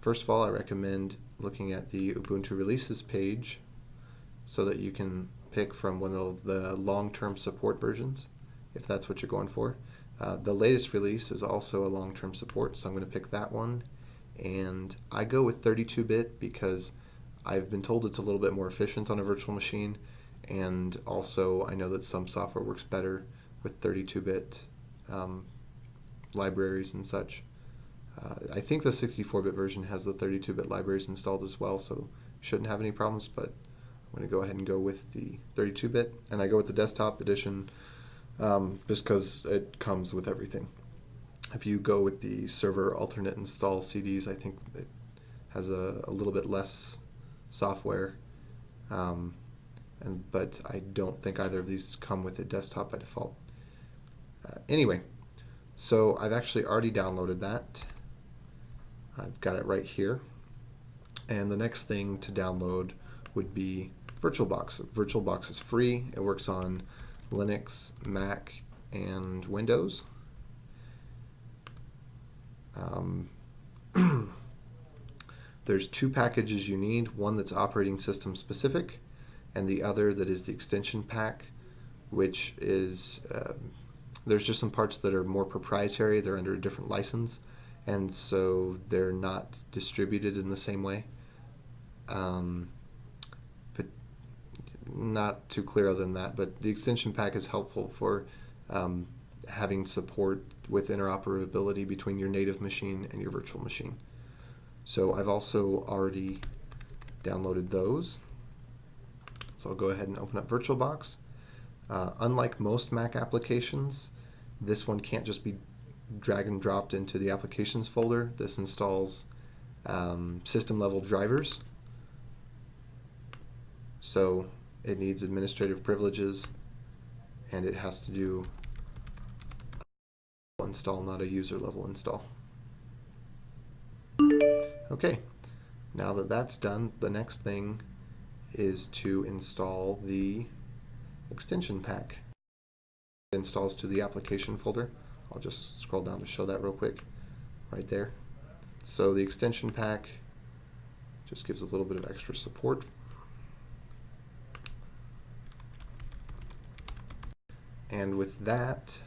First of all, I recommend looking at the Ubuntu releases page so that you can pick from one of the long-term support versions, if that's what you're going for. The latest release is also a long-term support, so I'm going to pick that one. And I go with 32-bit because I've been told it's a little bit more efficient on a virtual machine, and also I know that some software works better with 32-bit libraries and such. I think the 64-bit version has the 32-bit libraries installed as well, so shouldn't have any problems, but I'm going to go ahead and go with the 32-bit, and I go with the desktop edition just because it comes with everything. If you go with the server alternate install CDs, I think it has a little bit less software, but I don't think either of these come with a desktop by default. Anyway, so I've actually already downloaded that. I've got it right here. And the next thing to download would be VirtualBox. VirtualBox is free. It works on Linux, Mac, and Windows. There's two packages you need, one that's operating system specific and the other that is the extension pack, which is there's just some parts that are more proprietary. They're under a different license, and so they're not distributed in the same way. But not too clear other than that, but the extension pack is helpful for having support with interoperability between your native machine and your virtual machine. So I've also already downloaded those. So I'll go ahead and open up VirtualBox. Unlike most Mac applications, this one can't just be drag and dropped into the applications folder. This installs system level drivers. So it needs administrative privileges, and it has to do a install, not a user level install. Okay, now that that's done, the next thing is to install the extension pack. It installs to the application folder. I'll just scroll down to show that real quick, right there. So the extension pack just gives a little bit of extra support. And with that,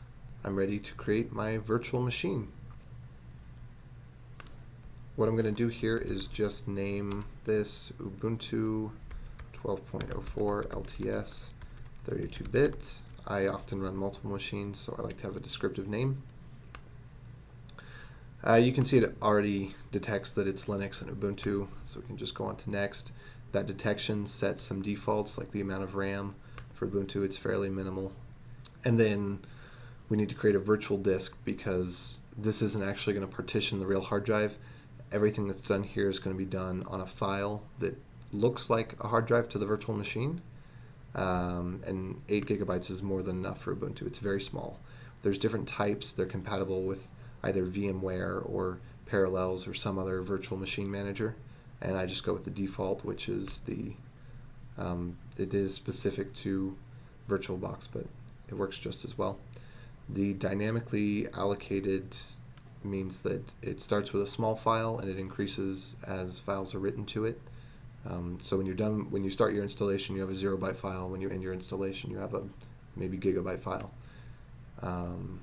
I'm ready to create my virtual machine. What I'm going to do here is just name this Ubuntu 12.04 LTS 32-bit. I often run multiple machines, so I like to have a descriptive name. You can see it already detects that it's Linux and Ubuntu, so we can just go on to next. That detection sets some defaults, like the amount of RAM. For Ubuntu, it's fairly minimal. And then we need to create a virtual disk because this isn't actually going to partition the real hard drive. Everything that's done here is going to be done on a file that looks like a hard drive to the virtual machine. And 8 gigabytes is more than enough for Ubuntu. It's very small. There's different types. They're compatible with either VMware or Parallels or some other virtual machine manager. And I just go with the default, which is it is specific to VirtualBox, but it works just as well. The dynamically allocated means that it starts with a small file and it increases as files are written to it. So when you're done, when you start your installation, you have a 0-byte file. When you end your installation, you have a maybe gigabyte file. And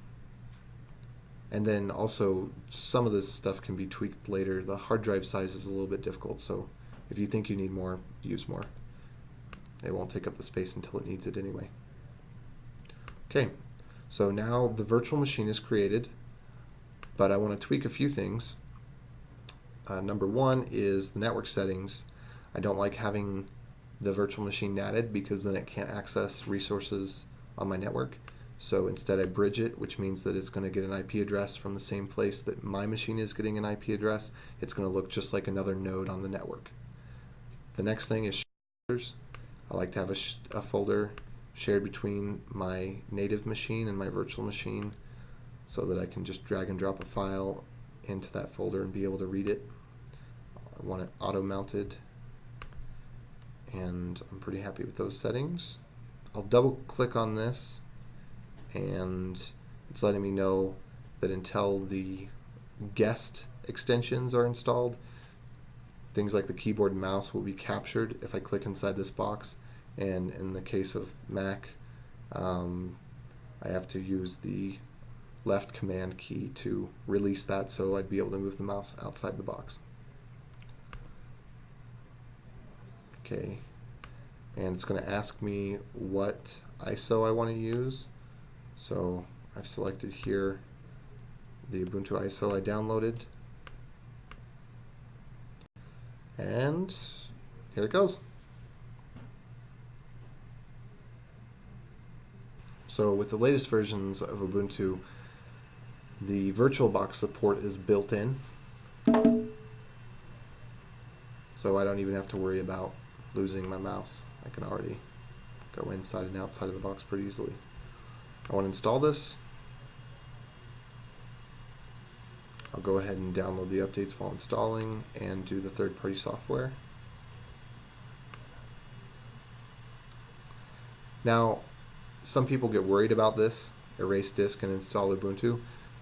then also some of this stuff can be tweaked later. The hard drive size is a little bit difficult, so if you think you need more, use more. It won't take up the space until it needs it anyway. Okay, so now the virtual machine is created, but I want to tweak a few things. Number one is the network settings. I don't like having the virtual machine NATed because then it can't access resources on my network. So instead I bridge it, which means that it's going to get an IP address from the same place that my machine is getting an IP address. It's going to look just like another node on the network. The next thing is folders. I like to have a folder shared between my native machine and my virtual machine so that I can just drag and drop a file into that folder and be able to read it. I want it auto-mounted, and I'm pretty happy with those settings. I'll double click on this and it's letting me know that until the guest extensions are installed, things like the keyboard and mouse will be captured if I click inside this box, and in the case of Mac, I have to use the left command key to release that, so I'd be able to move the mouse outside the box. Okay, and it's going to ask me what ISO I want to use. So I've selected here the Ubuntu ISO I downloaded, and here it goes. So with the latest versions of Ubuntu, the VirtualBox support is built in, so I don't even have to worry about losing my mouse. I can already go inside and outside of the box pretty easily. I want to install this. I'll go ahead and download the updates while installing and do the third-party software. Now, some people get worried about this, erase disk and install Ubuntu.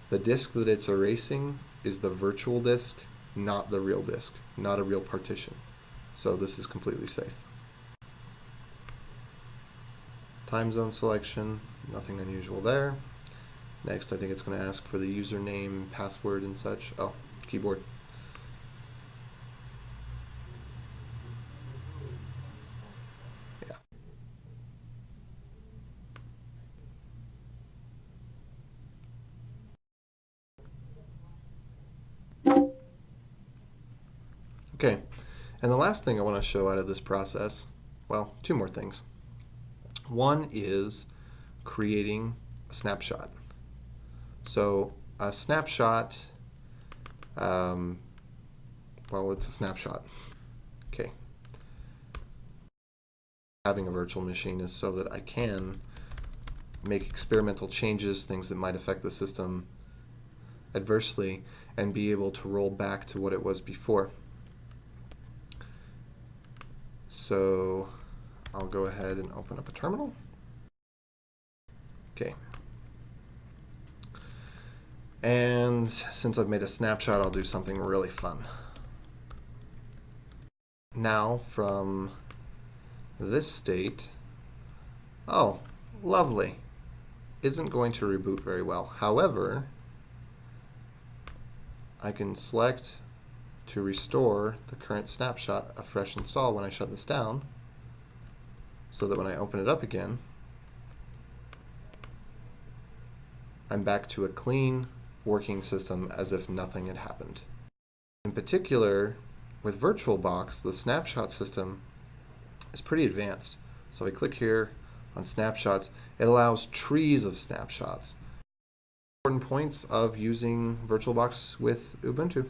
The disk that it's erasing is the virtual disk, not the real disk, not a real partition. So this is completely safe. Time zone selection, nothing unusual there. Next, I think it's going to ask for the username, password, and such. Oh, keyboard. Yeah. Okay, and the last thing I want to show out of this process, well, two more things. One is creating a snapshot. So a snapshot, well, it's a snapshot. Okay. Having a virtual machine is so that I can make experimental changes, things that might affect the system adversely, and be able to roll back to what it was before. So I'll go ahead and open up a terminal. Okay. And since I've made a snapshot, I'll do something really fun. Now from this state, oh, lovely. Isn't going to reboot very well. However, I can select to restore the current snapshot a fresh install when I shut this down, so that when I open it up again, I'm back to a clean working system as if nothing had happened. In particular, with VirtualBox, the snapshot system is pretty advanced. So I click here on snapshots. It allows trees of snapshots. Important points of using VirtualBox with Ubuntu.